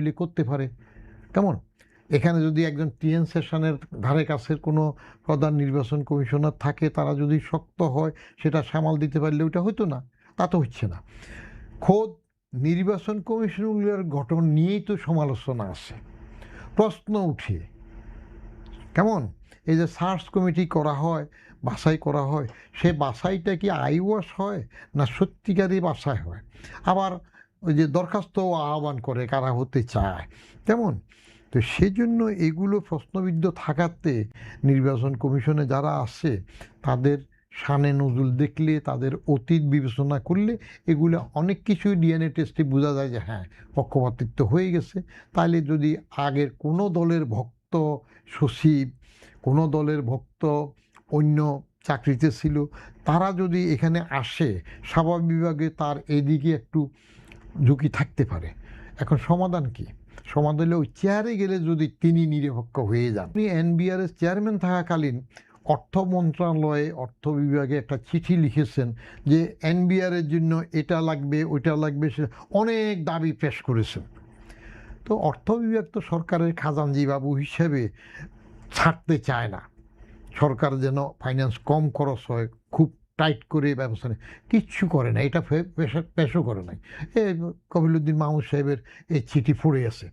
হইলে করতে পারে। কেমন, এখানে যদি একজন টিএন সেশনের ধারে কাছের কোনো প্রধান নির্বাচন কমিশনার থাকে, তারা যদি শক্ত হয়, সেটা সামাল দিতে পারলে ওটা হতো না। তা তো হচ্ছে না। খোদ নির্বাচন কমিশনগুলোর গঠন নিয়েই তো সমালোচনা আছে, প্রশ্ন উঠে। কেমন, এই যে সার্চ কমিটি করা হয়, বাছাই করা হয়, সে বাছাইটা কি আইওয়াশ হয় না সত্যিকারই বাছাই হয়? আবার ওই যে দরখাস্ত আহ্বান করে কারা হতে চায়, কেমন। তো সেজন্য এগুলো প্রশ্নবিদ্ধ থাকাতে নির্বাচন কমিশনে যারা আসে, তাদের শানে নজুল দেখলে, তাদের অতীত বিবেচনা করলে, এগুলো অনেক কিছুই ডিএনএ টেস্টে বোঝা যায় যে হ্যাঁ, পক্ষপাতিত্ব হয়ে গেছে। তাইলে যদি আগের কোনো দলের ভক্ত সচিব, কোনো দলের ভক্ত অন্য চাকরিতে ছিল, তারা যদি এখানে আসে, স্বাভাবিকভাবে তার এদিকে একটু ঝুঁকি থাকতে পারে। এখন সমাধান কি? সমাধান হলে ওই চেয়ারে গেলে যদি তিনি নিরপেক্ষ হয়ে যান। আপনি এনবিআরের চেয়ারম্যান থাকাকালীন অর্থ মন্ত্রণালয়ে, অর্থ বিভাগে একটা চিঠি লিখেছেন যে এনবিআরের জন্য এটা লাগবে, ওইটা লাগবে, সে অনেক দাবি পেশ করেছেন। তো অর্থ বিভাগ তো সরকারের খাজানজি বাবু হিসেবে ছাড়তে চায় না, সরকার যেন ফাইন্যান্স কম খরচ হয়, খুব টাইট করে ব্যবস্থা নেয়। কিচ্ছু করে না, এটা পেশও করে নাই। এ কফিলুদ্দিন মাহমুদ সাহেবের এই চিঠি পড়ে আছে।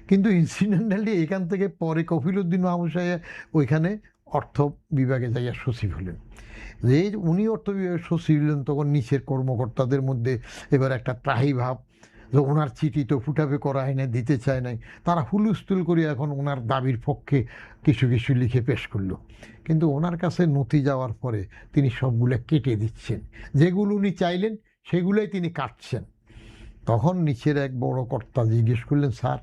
কিন্তু ইনসিডেন্টালি এখান থেকে পরে কফিলুদ্দিন মাহমুদ সাহেব ওইখানে অর্থ বিভাগে যাইয়া সচিব হলেন। যে উনি অর্থ বিভাগের সচিব হলেন, তখন নিচের কর্মকর্তাদের মধ্যে এবার একটা ত্রাহি ভাব যে ওনার চিঠি তো ফুটাফে করা হয় না, দিতে চায় নাই। তারা হুলস্থুল করে এখন ওনার দাবির পক্ষে কিছু কিছু লিখে পেশ করলো। কিন্তু ওনার কাছে নথি যাওয়ার পরে তিনি সবগুলো কেটে দিচ্ছেন, যেগুলো উনি চাইলেন সেগুলোই তিনি কাটছেন। তখন নিচের এক বড় কর্তা জিজ্ঞেস করলেন, স্যার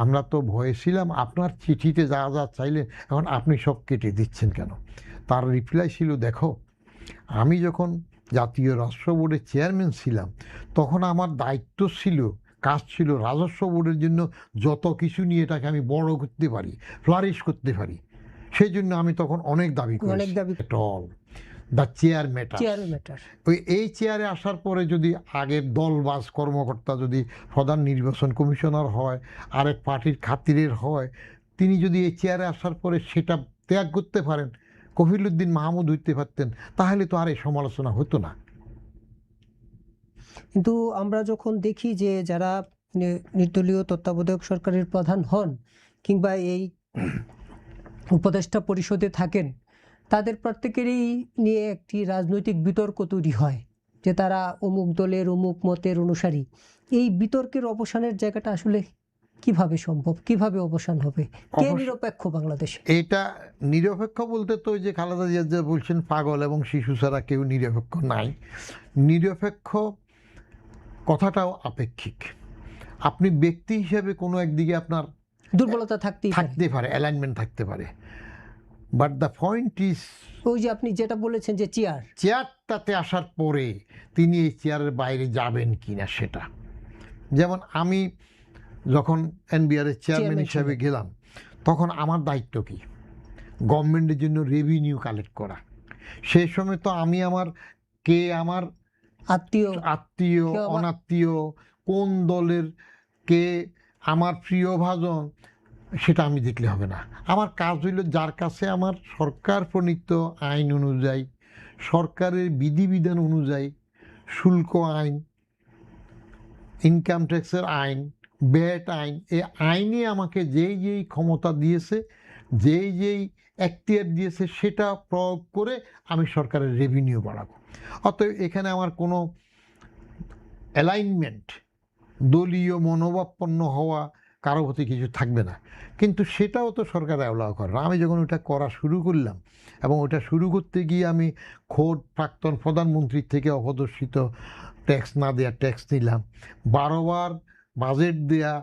আমরা তো ভয়ে ছিলাম, আপনার চিঠিতে যা যা চাইলেন এখন আপনি সব কেটে দিচ্ছেন কেন? তার রিপ্লাই ছিল, দেখো আমি যখন জাতীয় রাজস্ব বোর্ডের চেয়ারম্যান ছিলাম, তখন আমার দায়িত্ব ছিল, কাজ ছিল রাজস্ব বোর্ডের জন্য যত কিছু নিয়ে এটাকে আমি বড় করতে পারি, ফ্লারিশ করতে পারি, সেই জন্য আমি তখন অনেক দাবি করেছি। All the chair matter. ওই এই চেয়ারে আসার পরে যদি আগের দলবাজ কর্মকর্তা যদি প্রধান নির্বাচন কমিশনার হয়, আরেক পার্টির খাতিরের হয়, তিনি যদি এই চেয়ারে আসার পরে সেটা ত্যাগ করতে পারেন, কফিলুদ্দিন মাহমুদ হইতে পারতেন, তাহলে তো আর এই সমালোচনা হতো না। কিন্তু আমরা যখন দেখি যে যারা নির্দলীয় তত্ত্বাবধায়ক সরকারের প্রধান হন কিংবা এই উপদেষ্টা পরিষদে থাকেন, তাদের প্রত্যেকেরই নিয়ে একটি রাজনৈতিক বিতর্ক তৈরি হয় যে তারা অমুক দলের অমুক মতের অনুসারী। এই বিতর্কের অবসানের জায়গাটা আসলে কিভাবে সম্ভব, কিভাবে অবসান হবে, কে নিরপেক্ষ বাংলাদেশে? এটা নিরপেক্ষ বলতে তো ওই যে খালেদা জিয়া যে বলছেন, পাগল এবং শিশু ছাড়া কেউ নিরপেক্ষ নাই। নিরপেক্ষ কথাটাও আপেক্ষিক। আপনি ব্যক্তি হিসেবে কোনো একদিকে আপনার দুর্বলতা থাকতে পারে, অ্যালাইনমেন্ট থাকতে পারে, বাট দ্য পয়েন্ট ইজ, ওই যে আপনি যেটা বলেছেন যে চেয়ারটাতে আসার পরে তিনি এই চেয়ারের বাইরে যাবেন কিনা সেটা। যেমন আমি যখন এনবিআরের চেয়ারম্যান হিসাবে গেলাম, তখন আমার দায়িত্ব কি? গভর্নমেন্টের জন্য রেভিনিউ কালেক্ট করা। সেই সময় তো আমি আমার আত্মীয় অনাত্মীয়, কোন দলের কে আমার প্রিয় ভাজন, সেটা আমি দেখলে হবে না। আমার কাজ হইল যার কাছে আমার সরকার প্রণীত আইন অনুযায়ী, সরকারের বিধিবিধান অনুযায়ী, শুল্ক আইন, ইনকাম ট্যাক্সের আইন, ব্যাট আইন, এই আইনে আমাকে যেই ক্ষমতা দিয়েছে, যেই এখতিয়ার দিয়েছে, সেটা প্রয়োগ করে আমি সরকারের রেভিনিউ বাড়াবো। অতএব এখানে আমার কোনো অ্যালাইনমেন্ট, দলীয় মনোভাবাপন্ন হওয়া, কারো প্রতি কিছু থাকবে না। কিন্তু সেটাও তো সরকার অ্যালাউ করে না। আমি যখন ওটা করা শুরু করলাম, এবং ওটা শুরু করতে গিয়ে আমি খোদ প্রাক্তন প্রধানমন্ত্রীর থেকে অপদর্শিত ট্যাক্স না দেওয়া ট্যাক্স নিলাম, 12 বার বাজেট দেয়া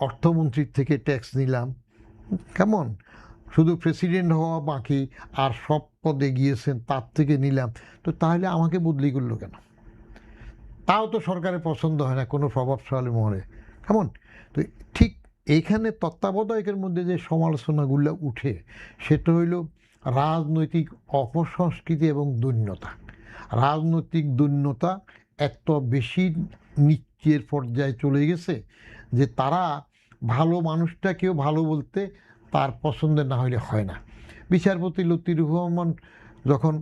অর্থমন্ত্রীর থেকে ট্যাক্স নিলাম, কেমন, শুধু প্রেসিডেন্ট হওয়া বাকি, আর সব পদে গিয়েছেন তার থেকে নিলাম। তো তাহলে আমাকে বদলি করলো কেন? তাও তো সরকারের পছন্দ হয় না কোনো প্রভাবশালী মহলে, কেমন। তো ঠিক এইখানে তত্ত্বাবধায়কের মধ্যে যে সমালোচনাগুলো উঠে, সেটা হইল রাজনৈতিক অপসংস্কৃতি এবং দৈন্যতা। রাজনৈতিক দৈন্যতা এত বেশি নিচের পর্যায়ে চলে গেছে যে তারা ভালো মানুষটাকেও ভালো বলতে তার পছন্দের না হলে হয় না। বিচারপতি লতিফুর রহমান যখন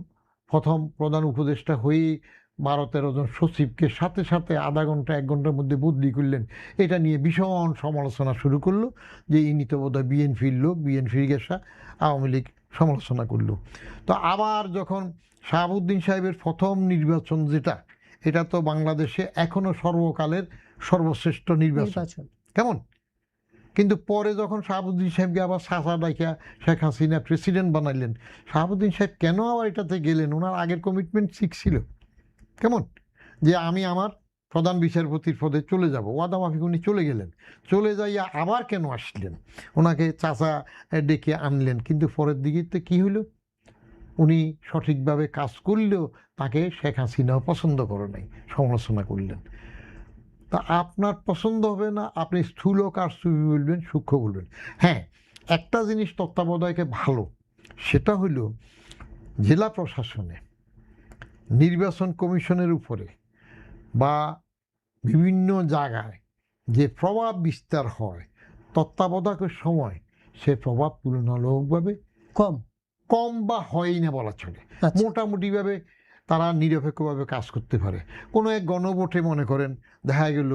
প্রথম প্রধান উপদেষ্টা হয়েই 12-13 জন সচিবকে সাথে সাথে আধা ঘন্টা 1 ঘন্টার মধ্যে বদলি করলেন, এটা নিয়ে ভীষণ সমালোচনা শুরু করলো যে ইনি তো বোধহয় বিএনপির লোক, বিএনপির গেসা, আওয়ামী লীগ সমালোচনা করলো। তো আবার যখন শাহাবুদ্দিন সাহেবের প্রথম নির্বাচন যেটা, এটা তো বাংলাদেশে এখনো সর্বকালের সর্বশ্রেষ্ঠ নির্বাচন, নির্বাচন কেমন? কিন্তু পরে যখন শাহাবুদ্দিন সাহেবকে আবার সাসা ডাইকা শেখ হাসিনা প্রেসিডেন্ট বানাইলেন, শাহাবুদ্দিন সাহেব কেন আবার এটাতে গেলেন? ওনার আগের কমিটমেন্ট ঠিক ছিল, কেমন? যে আমি আমার প্রধান বিচারপতির পদে চলে যাব, ওয়াদা মাফিক উনি চলে গেলেন। চলে যাইয়া আবার কেন আসলেন? ওনাকে চাচা ডেকে আনলেন, কিন্তু পরের দিকে তো কী হইল? উনি সঠিকভাবে কাজ করলেও তাকে শেখ হাসিনাও পছন্দ করে নাই, সমালোচনা করলেন। তা আপনার পছন্দ হবে না, আপনি স্থূল কারচুপি বলবেন, সূক্ষ্ম বলবেন। হ্যাঁ, একটা জিনিস তত্ত্বাবধায়কে ভালো, সেটা হইল জেলা প্রশাসনে নির্বাচন কমিশনের উপরে বা বিভিন্ন জায়গায় যে প্রভাব বিস্তার হয় তত্ত্বাবধায়কের সময়, সে প্রভাব তুলনামূলকভাবে কম কম বা হয়ই না বলা চলে। আচ্ছা মোটামুটিভাবে তারা নিরপেক্ষভাবে কাজ করতে পারে। কোনো এক গণভোটে মনে করেন দেখা গেল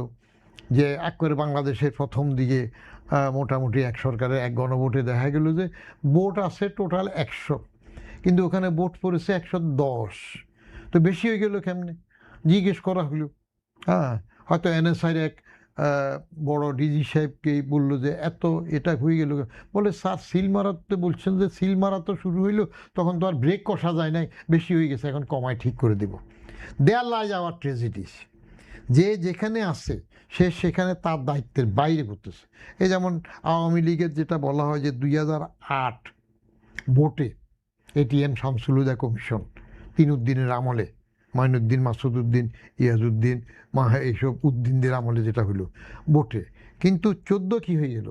যে একবারে বাংলাদেশের প্রথম দিকে মোটামুটি এক সরকারের এক গণভোটে দেখা গেল যে ভোট আছে টোটাল 100, কিন্তু ওখানে ভোট পড়েছে 110। তো বেশি হয়ে গেল কেমনে? জিজ্ঞেস করা হলো, হ্যাঁ, হয়তো এনএসআইয়ের এক বড় ডিজি সাহেবকেই বললো যে এত এটা হয়ে গেল। বলে স্যার সিল মারাতে বলছেন যে সিল মারা তো শুরু হইলো, তখন তো আর ব্রেক কষা যায় নাই, বেশি হয়ে গেছে, এখন কমায় ঠিক করে দেব। দেয়ার লাইজ আওয়ার ট্রেজেডিস। যে যেখানে আছে সে সেখানে তার দায়িত্বের বাইরে করতেছে। এই যেমন আওয়ামী লীগের যেটা বলা হয় যে 2008 ভোটে এটিএম শামসুল হুদা কমিশন 3 উদ্দিনের আমলে, মাইনুদ্দিন, মাসুদউদ্দিন, ইয়াজউদ্দিন, মাহা এইসব উদ্দিনদের আমলে যেটা হলো ভোটে, কিন্তু 14 কি হয়ে গেল?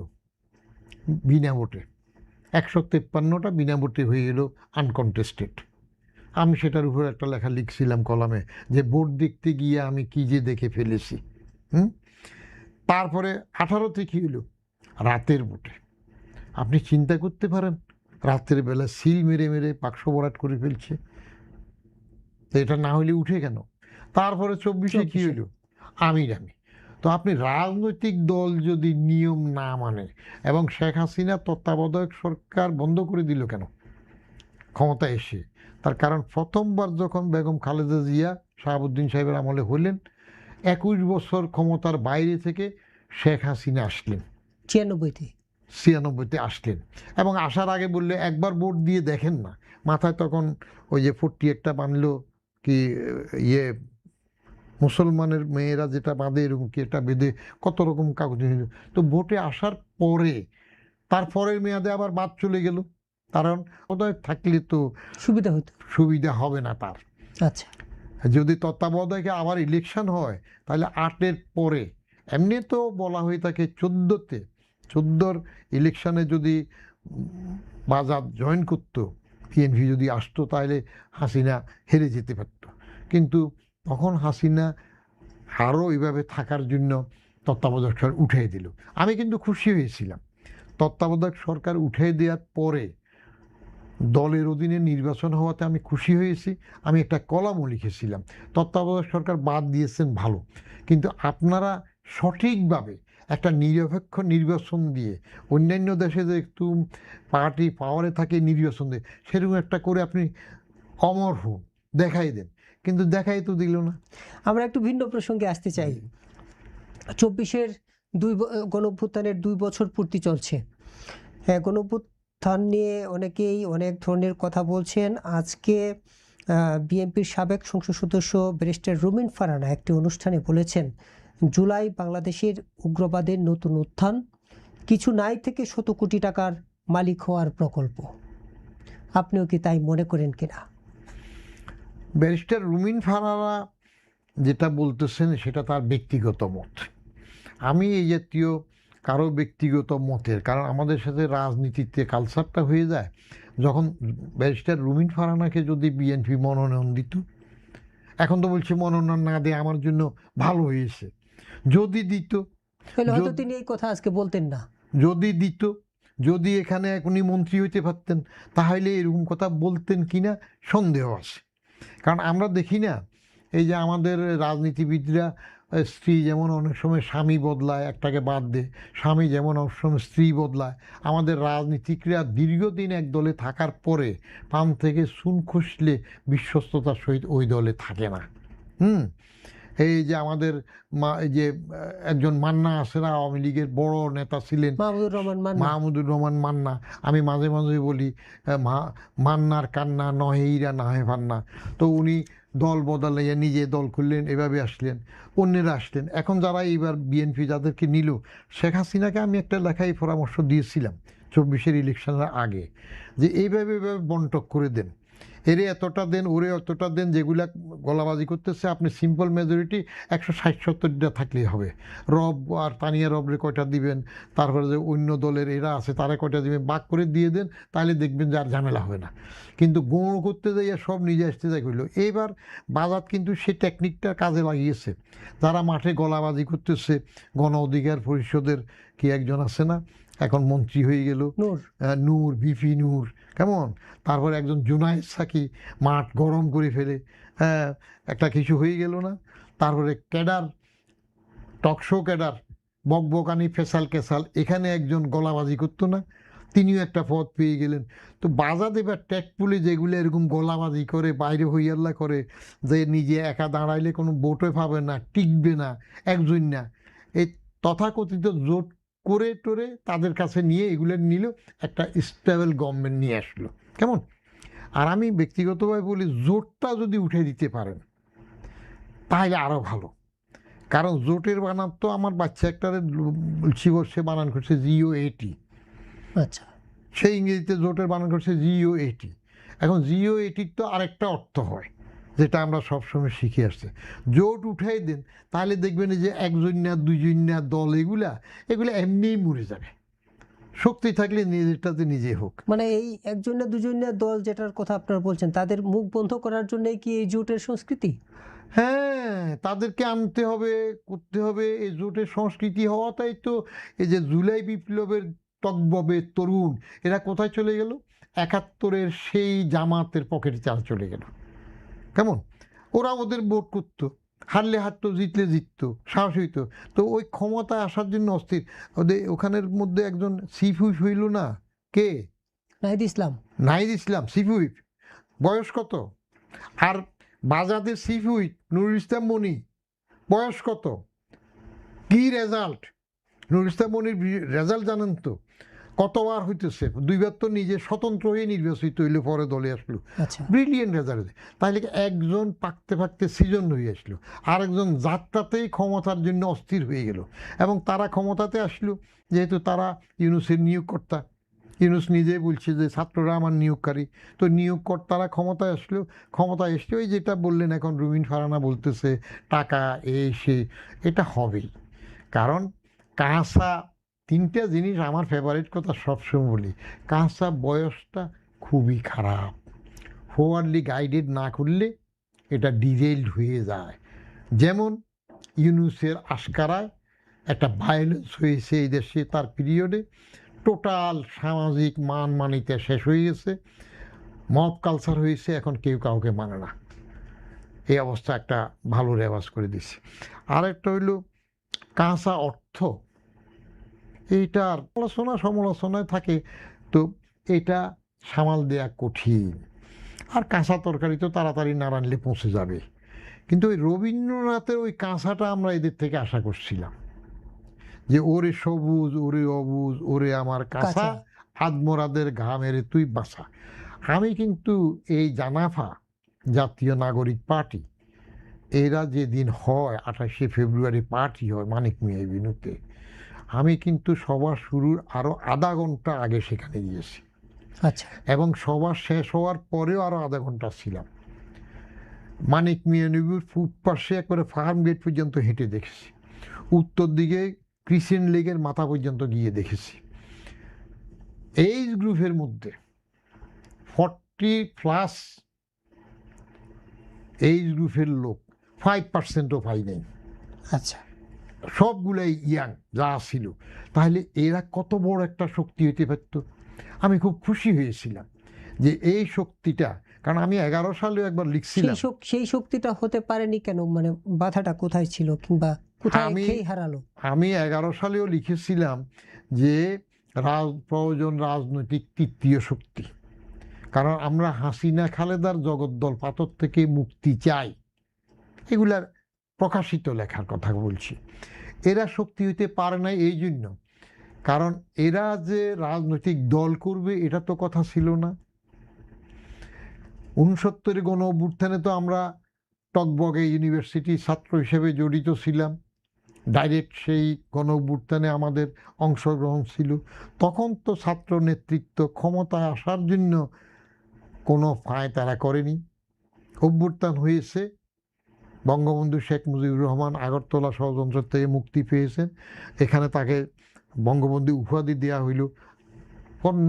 বিনা ভোটে 153টা বিনা ভোটে হয়ে গেল আনকনটেস্টেড। আমি সেটার উপর একটা লেখা লিখছিলাম কলামে যে ভোট দেখতে গিয়ে আমি কি যে দেখে ফেলেছি। তারপরে 18তে কী হলো? রাতের ভোটে। আপনি চিন্তা করতে পারেন, রাতের বেলা সিল মেরে মেরে বাক্স ভরাট করে ফেলছে, তো এটা না হলে উঠে কেন? তারপরে 24-এ কী হইল? আমির আমি। তো আপনি রাজনৈতিক দল যদি নিয়ম না মানে, এবং শেখ হাসিনা তত্ত্বাবধায়ক সরকার বন্ধ করে দিল কেন ক্ষমতা এসে? তার কারণ প্রথমবার যখন বেগম খালেদা জিয়া শাহাবুদ্দিন সাহেবের আমলে হলেন, 21 বছর ক্ষমতার বাইরে থেকে শেখ হাসিনা আসলেন, 96-তে আসলেন, এবং আসার আগে বললে একবার ভোট দিয়ে দেখেন না। মাথায় তখন ওই যে 41টা বানলো কি ইয়ে মুসলমানের মেয়েরা যেটা বাঁধে এরকম কি একটা বেঁধে কত রকম কাগজ। তো ভোটে আসার পরে তারপরের মেয়াদে আবার বাদ চলে গেল, কারণ তত্ত্বাবধায়ক থাকলে তো সুবিধা হতো, সুবিধা হবে না তার। আচ্ছা যদি তত্ত্বাবধায়কে আবার ইলেকশন হয় তাহলে 8-এর পরে, এমনি তো বলা হয়ে থাকে 14-র ইলেকশনে যদি বাজার জয়েন করতো, বিএনপি যদি আসতো, তাহলে হাসিনা হেরে যেতে পারত। কিন্তু তখন হাসিনা আরও এইভাবে থাকার জন্য তত্ত্বাবধায়ক সরকার উঠিয়ে দিল। আমি কিন্তু খুশি হয়েছিলাম তত্ত্বাবধায়ক সরকার উঠিয়ে দেওয়ার পরে দলের অধীনে নির্বাচন হওয়াতে আমি খুশি হয়েছি। আমি একটা কলামও লিখেছিলাম, তত্ত্বাবধায়ক সরকার বাদ দিয়েছেন ভালো, কিন্তু আপনারা সঠিকভাবে একটা নিরপেক্ষ নির্বাচন দিয়ে, অন্যান্য দেশে যে একটু পার্টি পাওয়ারে থাকে নির্বাচন দিয়ে, সেরকম একটা করে আপনি অমর হন, দেখাই দেন, কিন্তু দেখাই তো দিল না। আমরা একটু ভিন্ন প্রসঙ্গে আসতে চাই। 24-এর গণঅভ্যুত্থানের 2 বছর পূর্তি চলছে। হ্যাঁ, গণঅভ্যুত্থান নিয়ে অনেকেই অনেক ধরনের কথা বলছেন। আজকে বিএনপির সাবেক সংসদ সদস্য ব্যারিস্টার রুমিন ফারহানা একটি অনুষ্ঠানে বলেছেন, জুলাই বাংলাদেশের উগ্রবাদের নতুন উত্থান, কিছু নাই থেকে শত কোটি টাকার মালিক হওয়ার প্রকল্প। আপনিও কি তাই মনে করেন কিনা? ব্যারিস্টার রুমিন ফারহানা যেটা বলতেছেন সেটা তার ব্যক্তিগত মত। আমি এই জাতীয় কারো ব্যক্তিগত মতের, কারণ আমাদের সাথে রাজনীতিতে কালচারটা হয়ে যায়, যখন ব্যারিস্টার রুমিন ফারহানাকে যদি বিএনপি মনোনয়ন দিত, এখন তো বলছে মনোনয়ন না দিয়ে আমার জন্য ভালো হয়েছে, যদি দিত তাহলে হয়তো যদি- তিনি এই কথা আজকে বলতেন না। যদি দিত, যদি এখানে উনি মন্ত্রী হইতে পারতেন, তাহলে এরকম কথা বলতেন কিনা সন্দেহ আছে। কারণ আমরা দেখি না, এই যে আমাদের রাজনীতিবিদরা স্ত্রী যেমন অনেক সময় স্বামী বদলায়, একটাকে বাদ দেয়, স্বামী যেমন অনেক সময় স্ত্রী বদলায়, আমাদের রাজনীতিকরা দীর্ঘদিন এক দলে থাকার পরে পান থেকে চুন খসলে বিশ্বস্ততার সহিত ওই দলে থাকে না। হুম এই যে আমাদের এই যে একজন মান্না আছেন, আওয়ামী লীগের বড় নেতা ছিলেন, মাহমুদুর রহমান মান্না। মাহমুদুর রহমান মান্না। আমি মাঝে মাঝে বলি মান্নার কান্না নহে ইরা না হয় ভান্না। তো উনি দল বদলাইয়া নিজে দল খুললেন, এভাবে আসলেন, অন্যেরা আসলেন। এখন যারা এইবার বিএনপি যাদেরকে নিল, শেখ হাসিনাকে আমি একটা লেখায় পরামর্শ দিয়েছিলাম 24-এর ইলেকশনের আগে, যে এইভাবে এইভাবে বন্টক করে দেন, এরে এতটা দেন, ওরে এতটা দেন, যেগুলা গলাবাজি করতেছে আপনি সিম্পল মেজরিটি 160-70টা থাকলেই হবে। রব আর তানিয়া রবরে কয়টা দিবেন, তারপরে যে অন্য দলের এরা আছে তারা কয়টা দিবেন, বাক করে দিয়ে দেন, তাহলে দেখবেন যে আর ঝামেলা হবে না। কিন্তু গৌণ করতে যাইয়া সব নিজে আসতে যাই করলো। এইবার বাজাত কিন্তু সেই টেকনিকটা কাজে লাগিয়েছে। যারা মাঠে গলাবাজি করতেছে, গণ অধিকার পরিষদের কি একজন আছে না, এখন মন্ত্রী হয়ে গেল, নূর। নূর, বিপি নূর, কেমন, তারপর একজন জুনায়েদ সাকি মাঠ গরম করে ফেলে, হ্যাঁ, একটা কিছু হয়ে গেল না। তারপরে ক্যাডার, টকশো ক্যাডার, বকবকানি, ফেসাল কেসাল, এখানে একজন গলাবাজি করতো না, তিনিও একটা পদ পেয়ে গেলেন। তো বাজাদ এবার ট্যাকপুলে যেগুলো এরকম গলাবাজি করে, বাইরে হইয়াল্লা করে, যে নিজে একা দাঁড়াইলে কোনো ভোটে পাবে না, টিকবে না, একজন না, এই তথাকথিত জোট করে টোরে তাদের কাছে নিয়ে এগুলো নিল, একটা স্টেবল গভর্নমেন্ট নিয়ে আসলো, কেমন। আর আমি ব্যক্তিগতভাবে বলি, জোটটা যদি উঠে দিতে পারেন তাহলে আরও ভালো। কারণ জোটের বানান তো আমার বাচ্চা একটারে বলছি, সে বানান করছে GOAT, আচ্ছা। সে ইংরেজিতে জোটের বানান করছে GOAT। এখন GOAT তো আরেকটা অর্থ হয়, যেটা আমরা সবসময় শিখে আসছি। জোট উঠাই দেন, তাহলে দেখবেন যে একজন না দুইজন না দল, এগুলা এমনিই মরে যাবে। শক্তি থাকলে নিজেরটাতে নিজে হোক। মানে এই একজন না দুজন না দল যেটার কথা আপনারা বলছেন, তাদের মুখ বন্ধ করার জন্য কি এই জোটের সংস্কৃতি? হ্যাঁ, তাদেরকে আনতে হবে, করতে হবে। এই জোটের সংস্কৃতি হওয়াটাই তো, এই যে জুলাই বিপ্লবের টকববে তরুণ, এরা কোথায় চলে গেল? 71-এর সেই জামাতের পকেটে চাল চলে গেল, কেমন। ওরা ওদের ভোট করতো, হারলে হারতো, জিতলে জিততো, সাহস হইতো। তো ওই ক্ষমতা আসার জন্য অস্থির। ওদের ওখানের মধ্যে একজন চিফ হুইপ হইল না, কে? নাহিদ ইসলাম। নাহিদ ইসলাম চিফ হুইপ, বয়স কত? আর বাজাদের চিফ হুইপ নুরুল ইসলাম মনি, বয়স কত? কি রেজাল্ট? নুরুল ইসলাম মনির রেজাল্ট জানেন তো কতবার হইতেছে? 2বার তো নিজে স্বতন্ত্র হয়ে নির্বাচিত হইলে, পরে দলে আসলো, আচ্ছা। Brilliant result. তাইলে একজন পাকতে পাকতে সিজন হয়ে আসলো, আর একজন যাত্রাতেই ক্ষমতার জন্য অস্থির হয়ে গেল। এবং তারা ক্ষমতাতে আসলো যেহেতু তারা ইউনূসের নিয়োগকর্তা, ইউনূস নিজে বলছে যে ছাত্ররা আমার নিয়োগকারী। তো নিয়োগকর্তারা ক্ষমতায় আসলো, ক্ষমতায় এসছে ওই যেটা বললেন, এখন রুমিন ফারানা বলতেছে টাকা এই সে, এটা হবেই। কারণ কাঁচা, তিনটা জিনিস আমার ফেভারিট কথা সবসময় বলি, কাঁচা বয়সটা খুবই খারাপ, ফরওয়ার্ডলি গাইডেড না করলে এটা ডিরেইলড হয়ে যায়। যেমন ইউনূসের আশকারায় একটা ভায়োলেন্স হয়েছে এই দেশে, তার পিরিয়ডে টোটাল সামাজিক মান মানিতে শেষ হয়ে গেছে, মব কালচার হয়েছে, এখন কেউ কাউকে মানে না, এই অবস্থা একটা ভালো রেওয়াজ করে দিচ্ছে। আরেকটা হইল কাঁচা অর্থ, এইটার আলোচনা সমালোচনায় থাকে, তো এটা সামাল দেয়া কঠিন। আর কাঁচা তরকারি তো তাড়াতাড়ি না রানলে পৌঁছে যাবে। কিন্তু ওই রবীন্দ্রনাথের ওই কাঁচাটা আমরা এদের থেকে আশা করছিলাম, যে ওরে সবুজ, ওরে অবুজ, ওরে আমার কাঁচা, কাঁচা। আদমরাদের ঘামেরে তুই বাঁচা। আমি কিন্তু এই জানাফা জাতীয় নাগরিক পার্টি, এরা যেদিন হয় 28শে ফেব্রুয়ারি পার্টি হয় মানিক মিয়া এভিনিউতে, আমি কিন্তু সভা শুরুর আরও আধা ঘন্টা আগে সেখানে গিয়েছি, আচ্ছা। এবং সভা শেষ হওয়ার পরেও আরও আধা ঘন্টা ছিলাম। মানিক মিয়া এভিনিউর পূব পাশে একবারে ফার্ম গেট পর্যন্ত হেঁটে দেখেছি, উত্তর দিকে ক্রিসেন্ট লেকের মাথা পর্যন্ত গিয়ে দেখেছি। এইজ গ্রুপের মধ্যে 40+ এইজ গ্রুপের লোক 5%ও পাই নাই। আচ্ছা। সবগুলাই ইয়াং যা ছিল, তাহলে এরা কত বড় একটা শক্তি হইতে পারত। আমি খুব খুশি হয়েছিলাম যে এই শক্তিটা, কারণ আমি 11 সালেও একবার লিখছিলাম। সেই শক্তিটা হতে পারেনি কেন, মানে বাধাটা কোথায় ছিল, কিংবা কোথায় আমি খেই হারালো? আমি 11 সালেও লিখেছিলাম যে প্রয়োজন রাজনৈতিক তৃতীয় শক্তি, কারণ আমরা হাসিনা খালেদার জগদ্দল পাথর থেকে মুক্তি চাই, এগুলার প্রকাশিত লেখার কথা বলছি। এরা শক্তি হইতে পারে না এই জন্য, কারণ এরা যে রাজনৈতিক দল করবে এটা তো কথা ছিল না। 69 গণ অভ্যুত্থানে তো আমরা টকবগে ইউনিভার্সিটি ছাত্র হিসেবে জড়িত ছিলাম, ডাইরেক্ট সেই গণ অভ্যুত্থানে আমাদের অংশগ্রহণ ছিল। তখন তো ছাত্র নেতৃত্ব ক্ষমতায় আসার জন্য কোনো ফাঁয় তারা করেনি। অভ্যুত্থান হয়েছে, বঙ্গবন্ধু শেখ মুজিবুর রহমান আগরতলা ষড়যন্ত্র থেকে মুক্তি পেয়েছেন, এখানে তাকে বঙ্গবন্ধু উপাধি দেওয়া হইল,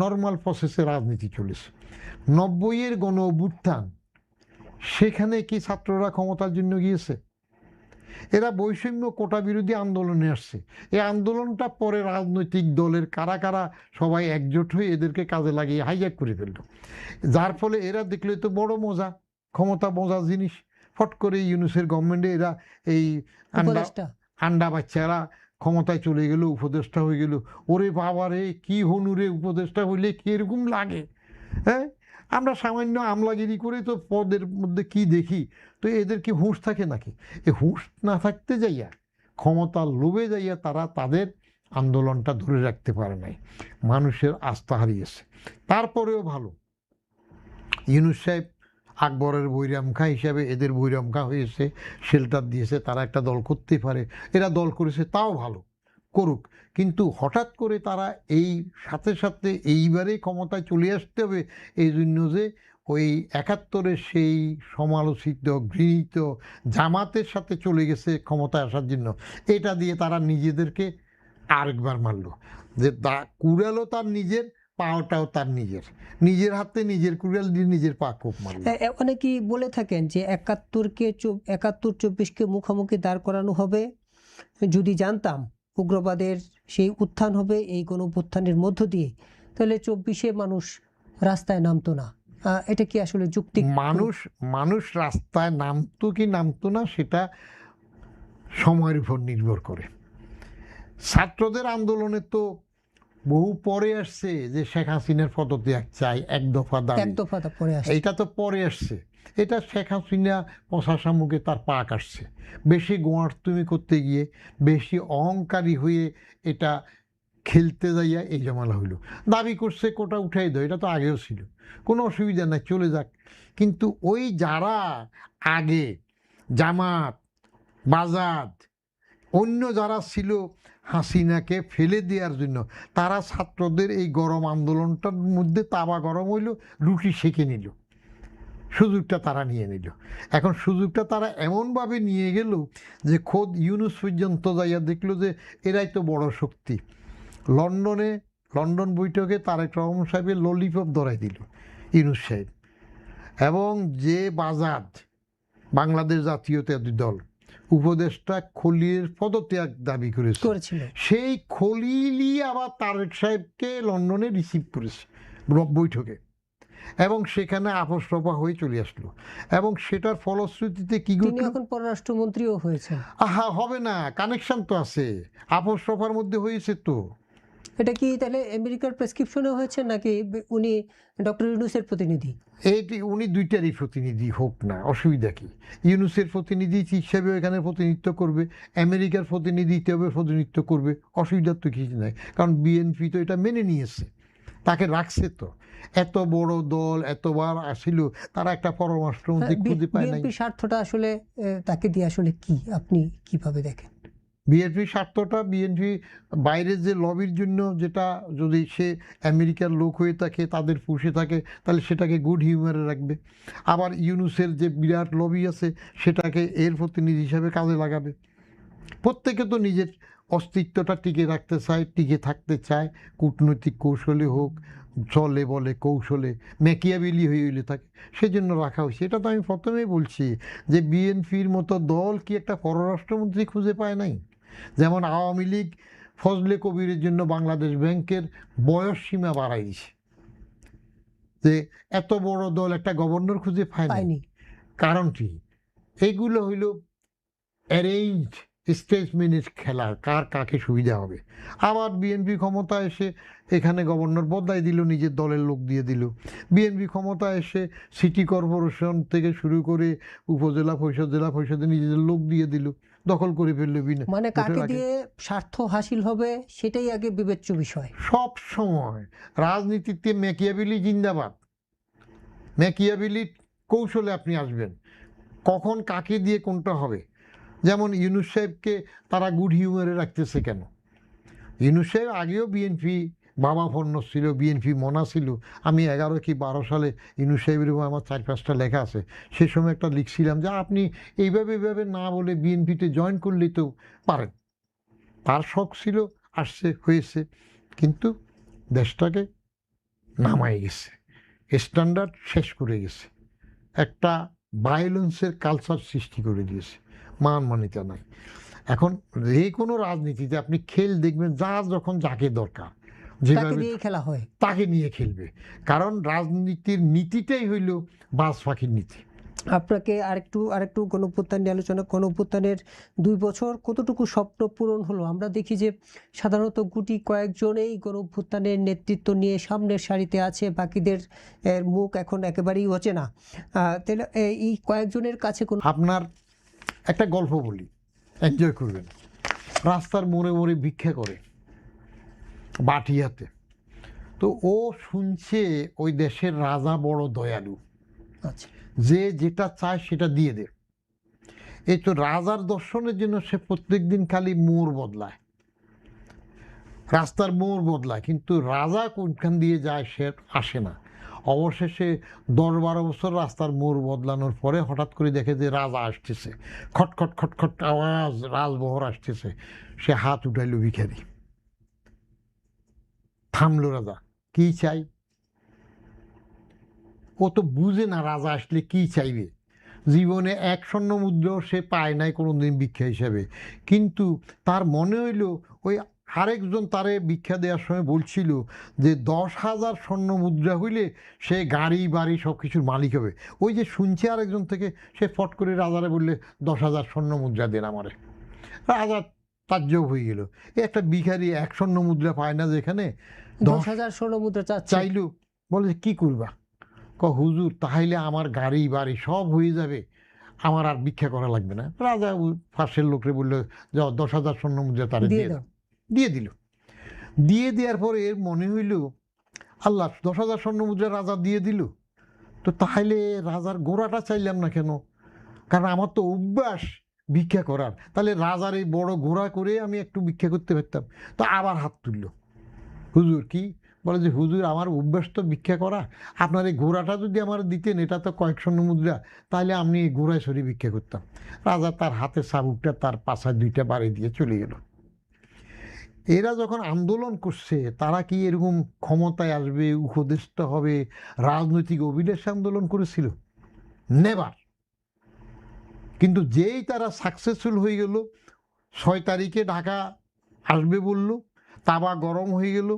নর্মাল প্রসেসে রাজনীতি চলেছে। 90-এর গণ অভ্যুত্থান, সেখানে কি ছাত্ররা ক্ষমতার জন্য গিয়েছে? এরা বৈষম্য কোটা বিরোধী আন্দোলনে আসছে। এই আন্দোলনটা পরে রাজনৈতিক দলের কারা কারা সবাই একজোট হয়ে এদেরকে কাজে লাগিয়ে হাইজ্যাক করে ফেলল, যার ফলে এরা দেখলে তো বড় মজা, ক্ষমতা মজার জিনিস। ফট করে ইউনূসের গভর্নমেন্টে এরা এই আন্ডা বাচ্চারা ক্ষমতায় চলে গেল, উপদেষ্টা হয়ে গেল। ওরে বাবারে কি হনুরে, উপদেষ্টা হইলে কিরকম লাগে। হ্যাঁ, আমরা সামান্য আমলাগিরি করে তো পদের মধ্যে কি দেখি, তো এদের কি হুঁশ থাকে নাকি? এ হুঁশ না থাকতে যাইয়া, ক্ষমতার লোভে যাইয়া তারা তাদের আন্দোলনটা ধরে রাখতে পারে নাই, মানুষের আস্থা হারিয়েছে। তারপরেও ভালো, ইউনূস সাহেব আকবরের বৈরামখা হিসাবে এদের বৈরামখা হয়েছে, শেল্টার দিয়েছে, তারা একটা দল করতে পারে, এরা দল করেছে, তাও ভালো করুক। কিন্তু হঠাৎ করে তারা এই সাথে সাথে এইবারে ক্ষমতায় চলে আসতে হবে এই জন্য যে ওই 71-এর সেই সমালোচিত ঘৃণিত জামাতের সাথে চলে গেছে ক্ষমতায় আসার জন্য, এটা দিয়ে তারা নিজেদেরকে আরেকবার মারল। যে কুড়ালও তার নিজের, পাওয়াটাও তার নিজের, নিজের হাতে নিজের কুড়াল দিয়ে নিজের পা কোপ মারল। অনেকেই বলে থাকেন যে 71-24-কে মুখোমুখি দাঁড় করানো হবে, যদি জানতাম উগ্রবাদের সেই উত্থান হবে এই গণ অভ্যুত্থানের মধ্য দিয়ে, তাহলে 24-এ মানুষ রাস্তায় নামতো না। এটা কি আসলে যুক্তি? মানুষ রাস্তায় নামতো কি নামতো না সেটা সময়ের উপর নির্ভর করে। ছাত্রদের আন্দোলনে তো বহু পরে আসছে যে শেখ হাসিনার পদত্যাগ চাই, এক দফা দাবি, এটা তো পরে আসছে। এটা শেখ হাসিনা প্রশাসন মুখে তার পা কাটছে, বেশি গোয়ার্তুমি করতে গিয়ে, বেশি অহংকারী হয়ে এটা খেলতে যাইয়া এই জমালা হইল। দাবি করছে কোটা উঠাই দাও, এটা তো আগেও ছিল, কোনো অসুবিধা নাই, চলে যাক। কিন্তু ওই যারা আগে জামাত, বাজাদ, অন্য যারা ছিল হাসিনাকে ফেলে দেওয়ার জন্য, তারা ছাত্রদের এই গরম আন্দোলনটার মধ্যে তাবা গরম হইল, রুটি সেঁকে নিল, সুযোগটা তারা নিয়ে নিল। এখন সুযোগটা তারা এমনভাবে নিয়ে গেল যে খোদ ইউনূস পর্যন্ত যাইয়া দেখলো যে এরাই তো বড় শক্তি। লন্ডন বৈঠকে তারেক রহমান সাহেবের ললিপপ ধরাই দিল ইউনূস সাহেব, এবং যে বাজাদ, বাংলাদেশ জাতীয়তাবাদী দল উপদেষ্টা খলিলের পদত্যাগ দাবি করেছিল, সেই খলিলই আবার তারেক সাহেবকে লন্ডনে রিসিভ করেছে বৈঠকে, এবং সেখানে আপোষ রফা হয়ে চলে আসলো। এবং সেটার ফলশ্রুতিতে কি ঘটল, এখন পররাষ্ট্রমন্ত্রীও হয়েছে। হবে না, কানেকশন তো আছে, আপোষ রফার মধ্যে হয়েছে তো। এটা কি তাহলে আমেরিকার প্রেসক্রিপশনে হয়েছে, নাকি উনি ডক্টর ইউনূসের প্রতিনিধি? এইটি উনি দুইটারই প্রতিনিধি, হোক না, অসুবিধা কি? ইউনূসের প্রতিনিধি হিসাবে এখানে প্রতিনিধিত্ব করবে, আমেরিকার প্রতিনিধি হিসেবে প্রতিনিধিত্ব করবে, অসুবিধার তো কিছু নাই, কারণ বিএনপি তো এটা মেনে নিয়েছে, তাকে রাখছে তো। এত বড় দল এতবার আসিল, তারা একটা পররাষ্ট্রমন্ত্রী খুঁজে পায় নাই। বিএনপির স্বার্থটা আসলে তাকে দিয়ে আসলে কি, আপনি কিভাবে দেখেন? বিএনপির স্বার্থটা, বিএনপি বাইরের যে লবির জন্য, যেটা যদি সে আমেরিকার লোক হয়ে থাকে, তাদের পুষে থাকে, তাহলে সেটাকে গুড হিউমারে রাখবে। আবার ইউনূসের যে বিরাট লবি আছে সেটাকে এর প্রতিনিধি হিসাবে কাজে লাগাবে। প্রত্যেকে তো নিজের অস্তিত্বটা টিকে রাখতে চায়, টিকে থাকতে চায়, কূটনৈতিক কৌশলে হোক, চলে বলে কৌশলে, ম্যাকিয়াভেলি হইলে থাকে, সেজন্য রাখা হয়েছে। এটা তো আমি প্রথমেই বলছি যে বিএনপির মতো দল কি একটা পররাষ্ট্রমন্ত্রী খুঁজে পায় নাই? যেমন আওয়ামী লীগ ফজলে কবিরের জন্য বাংলাদেশ ব্যাংকের বয়স সীমা বাড়াই দিছে, যে এত বড় দল একটা গভর্নর খুঁজে পায়নি। পাইনি। কারণ কি, এগুলো হইল অ্যারেঞ্জ স্টেজ মিনিট খেলা, কার কাকে সুবিধা হবে। আবার বিএনপি ক্ষমতা এসে এখানে গভর্নর বদলাই দিল, নিজের দলের লোক দিয়ে দিল। বিএনপি ক্ষমতা এসে সিটি কর্পোরেশন থেকে শুরু করে উপজেলা পরিষদ, জেলা পরিষদে নিজেদের লোক দিয়ে দিল, দখল করে ফেললো। মানে কাকে দিয়ে স্বার্থ হাসিল হবে সেটাই আগে বিবেচ্য বিষয়। সব সময় রাজনীতিতে ম্যাকিয়াভেলি জিন্দাবাদ। ম্যাকিয়াভেলি কৌশলে আপনি আসবেন, কখন কাকে দিয়ে কোনটা হবে। যেমন ইউনূস সাহেবকে তারা গুড হিউমারে রাখতেছে কেন? ইউনূস সাহেব আগেও বিএনপি ভাবাপন্ন ছিল, বিএনপি মনা ছিল। আমি 11 কি 12 সালে ইউনূস সাহেবের উপর আমার 4-5টা লেখা আছে। সে সময় একটা লিখছিলাম যে আপনি এইভাবে না বলে বিএনপিতে জয়েন করলেই তো পারেন। তার শখ ছিল, আসছে, হয়েছে, কিন্তু দেশটাকে নামাই গেছে, স্ট্যান্ডার্ড শেষ করে গেছে, একটা ভায়োলেন্সের কালচার সৃষ্টি করে দিয়েছে, মানমানিতা নাই। এখন যে কোনো রাজনীতিতে আপনি খেল দেখবেন, যখন যাকে দরকার যেভাবে নিয়ে খেলা হয় তাকে নিয়ে খেলবে, কারণ রাজনীতির নীতিটাই হইল বাজ পাখির নীতি। আপনাকে আরেকটু গণঅভ্যুত্থান নিয়ে আলোচনা। গণঅভ্যুত্থানের 2 বছর কতটুকু স্বপ্ন পূরণ হলো? আমরা দেখি যে সাধারণত গুটি কয়েকজনেই গণঅভ্যুত্থানের নেতৃত্ব নিয়ে সামনের সারিতে আছে, বাকিদের মুখ এখন একেবারেই অচেনা। তাহলে এই কয়েকজনের কাছে কোন আপনার একটা গল্প বলি, এনজয় করবেন। রাস্তার মোড়ে মোড়ে ভিক্ষা করে বাটি হাতে। তো ও শুনছে ওই দেশের রাজা বড় দয়ালু, আচ্ছা, যে যেটা চায় সেটা দিয়ে দে। এই তো রাজার দর্শনের জন্য সে প্রত্যেক দিন খালি মোড় বদলায়, রাস্তার মোড় বদলায়, কিন্তু রাজা কোনখান দিয়ে যায় সে আসে না। অবশেষে 10-12 বছর রাস্তার মোড় বদলানোর পরে হঠাৎ করে দেখে যে রাজা আসতেছে, খটখট খটখট আওয়াজ, রাজবহর আসতেছে। সে হাত উঠাইল, ভিখারি। থামলো রাজা, কি চাই? ও তো বুঝে না রাজা আসলে কি চাইবে। জীবনে 1 স্বর্ণ মুদ্রাও সে পায় নাই কোনোদিন ভিক্ষা হিসাবে, কিন্তু তার মনে হইল ওই আরেকজন তারে ভিক্ষা দেওয়ার সময় বলছিল যে 10,000 স্বর্ণ মুদ্রা হইলে সে গাড়ি বাড়ি সব কিছুর মালিক হবে। ওই যে শুনছে আরেকজন থেকে, সে ফট করে রাজারে বললে 10,000 স্বর্ণ মুদ্রা দেন আমারে। রাজা তাজ্জব হয়ে গেল, একটা ভিখারি 1 স্বর্ণ মুদ্রা পায় না, যেখানে 10,000 স্বর্ণ মুদ্রা চাইল। বলে কি করবা? হুজুর, তাহলে আমার গাড়ি বাড়ি সব হয়ে যাবে, আমার আর ভিক্ষা করা লাগবে না। রাজা পাশের লোকরে বললো, যাও 10,000 স্বর্ণ মুদ্রা তারে দিয়ে দিল। দিয়ে দেওয়ার পরে এর মনে হইল, আল্লাহ 10,000 স্বর্ণ মুদ্রা রাজা দিয়ে দিল, তো তাহলে রাজার গোড়াটা চাইলাম না কেন? কারণ আমার তো অভ্যাস ভিক্ষা করার, তাহলে রাজার এই বড় ঘোড়া করে আমি একটু ভিক্ষা করতে পারতাম। তো আবার হাত তুলল, হুজুর কি? বলে যে হুজুর, আমার অভ্যাস তো ভিক্ষা করা, আপনার এই ঘোড়াটা যদি আমার দিতেন, এটা তো কয়েক স্বর্ণ মুদ্রা, তাহলে আমি এই ঘোড়ায় সরি ভিক্ষা করতাম। রাজা তার হাতে চাবুকটা তার পাছায় 2টা বাড়ি দিয়ে চলে গেল। এরা যখন আন্দোলন করছে, তারা কি এরকম ক্ষমতায় আসবে, উপদেষ্টা হবে, রাজনৈতিক অভিলাষে আন্দোলন করেছিল? নেভার। কিন্তু যেই তারা সাকসেসফুল হয়ে গেল, 6 তারিখে ঢাকা আসবে বলল, তাবা গরম হয়ে গেল,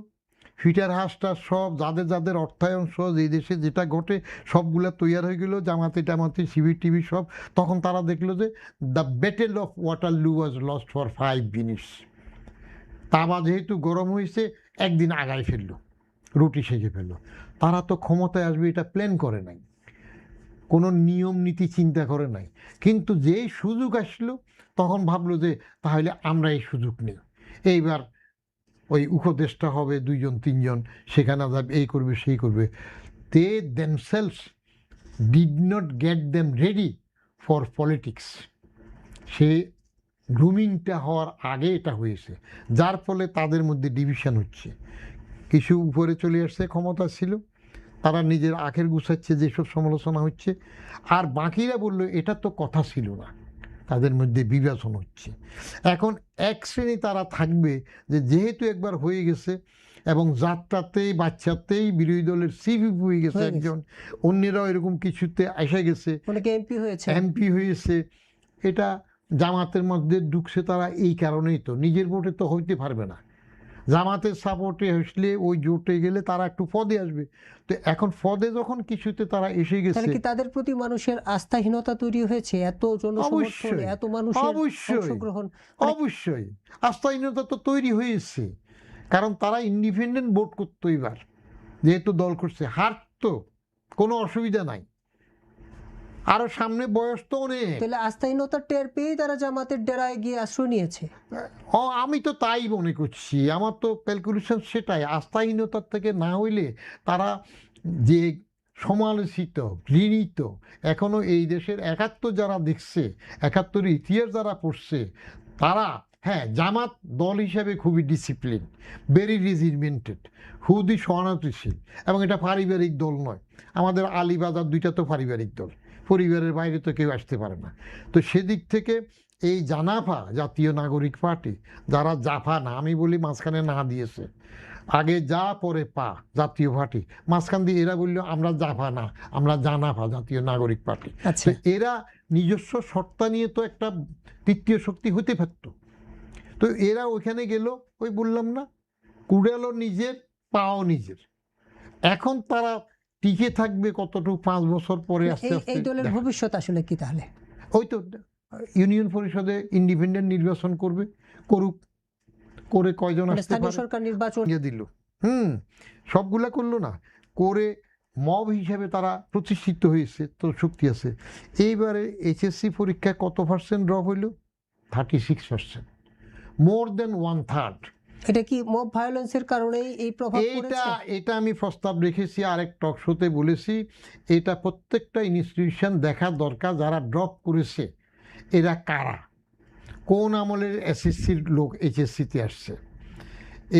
ফিটার হাঁসটা সব যাদের অর্থায়ন সহ এই দেশে যেটা ঘটে সবগুলা তৈরি হয়ে গেল, জামাতি টামাতি শিবির টিভি সব। তখন তারা দেখলো যে the battle of Waterloo was lost for 5 minutes. তাবা যেহেতু গরম হয়েছে, একদিন আগায় ফেললো, রুটি সেঁকে ফেললো। তারা তো ক্ষমতায় আসবে এটা প্ল্যান করে নাই, কোনো নিয়ম নীতি চিন্তা করে নাই, কিন্তু যেই সুযোগ আসলো তখন ভাবলো যে তাহলে আমরা এই সুযোগ নিই, এইবার ওই উপদেষ্টা হবে 2-3 জন, সেখানে যাবে, এই করবে সেই করবে। They themselves did not get them ready for politics. সে গ্রুমিংটা হওয়ার আগে এটা হয়েছে, যার ফলে তাদের মধ্যে ডিভিশন হচ্ছে। কিছু উপরে চলে আসছে, ক্ষমতা ছিল, তারা নিজের আখের গুছাচ্ছে, যেসব সমালোচনা হচ্ছে। আর বাকিরা বলল এটা তো কথা ছিল না, তাদের মধ্যে বিভাজন হচ্ছে। এখন এক শ্রেণী তারা থাকবে যে যেহেতু একবার হয়ে গেছে, এবং যাত্রাতেই বাচ্চাতেই বিরোধী দলের সিভিপ হয়ে গেছে একজন, অন্যরাও এরকম কিছুতে এসে গেছে, অনেকে এমপি হয়েছে, এটা জামাতের মধ্যে ঢুকছে তারা এই কারণেই, তো নিজের ভোটে তো হইতে পারবে না, জামাতের সাপোর্টে আসলে ওই জোটে গেলে তারা একটু পদে আসবে। তো এখন পদে যখন কিছুতে তারা এসে তাহলে গেছে, কি তাদের প্রতি মানুষের আস্থাহীনতা তৈরি হয়েছে? এত জনসমর্থন, অবশ্যই এত মানুষের অবশ্যই অংশগ্রহণ, মানে অবশ্যই আস্থাহীনতা তো তৈরি হয়েছে। কারণ তারা ইন্ডিপেন্ডেন্ট ভোট করতো এবার, যেহেতু দল করছে, হারতো, কোনো অসুবিধা নাই, আরো সামনে বয়স তো অনেক। তাহলে আস্থাহীনতার টের পেয়েই তারা জামাতের ডেরায় গিয়ে আশ্রয় নিয়েছে। আমি তো তাই মনে করছি, আমার তো ক্যালকুলেশন সেটাই, আস্থাহীনতার থেকে না হইলে তারা যে সমালোচিত, ঘৃণিত, এখনো এই দেশের ৭১ যারা দেখছে, ৭১ ইতিহাস যারা পড়ছে, তারা, হ্যাঁ, জামাত দল হিসাবে খুবই ডিসিপ্লিন, ভেরি রেজিমেন্টেড, খুবই সহানুভূতিশীল, এবং এটা পারিবারিক দল নয়। আমাদের আলীবাজার দুইটা তো পারিবারিক দল, পরিবারের বাইরে তো কেউ আসতে পারে না। তো সেদিক থেকে এই জানাফা জাতীয় নাগরিক পার্টি, যারা জাফা না, আমি বলি মাঝখানে না দিয়েছে, আগে যা পরে পা জাতীয় পার্টি, মাঝখান দিয়ে এরা বললো আমরা জাফা না, আমরা জানাফা জাতীয় নাগরিক পার্টি। আচ্ছা, তো এরা নিজস্ব সত্তা নিয়ে তো একটা তৃতীয় শক্তি হতে পারত। তো এরা ওইখানে গেল, ওই বললাম না, কুড়ালো নিজের, পাও নিজের। এখন তারা টিকে থাকবে কতটুকু 5 বছর পরে আস্তে এই আস্তে এই দলের দেখা। ভবিষ্যৎ আসলে কি তাহলে? ওই তো ইউনিয়ন পরিষদে ইন্ডিপেন্ডেন্ট নির্বাচন করবে, করুক, করে কয়জন মানে আসতে স্থানীয় পারে সরকার নির্বাচন ইয়ে দিল, সবগুলা করলো না, করে মব হিসাবে তারা প্রতিষ্ঠিত হয়েছে, তো শক্তি আছে। এইবারে এইচএসসি পরীক্ষায় কত পার্সেন্ট ড্রপ হইল? 36%, মোর দেন 1/3। এটা কি মব ভায়োলেন্সের কারণেই এই প্রভাব এইটা পড়েছে? এটা আমি প্রস্তাব রেখেছি, আরেক টক শোতে বলেছি, এটা প্রত্যেকটা ইনস্টিটিউশন দেখা দরকার, যারা ড্রপ করেছে এরা কারা, কোন আমলের এসএসসির লোক এইচএসসিতে আসছে,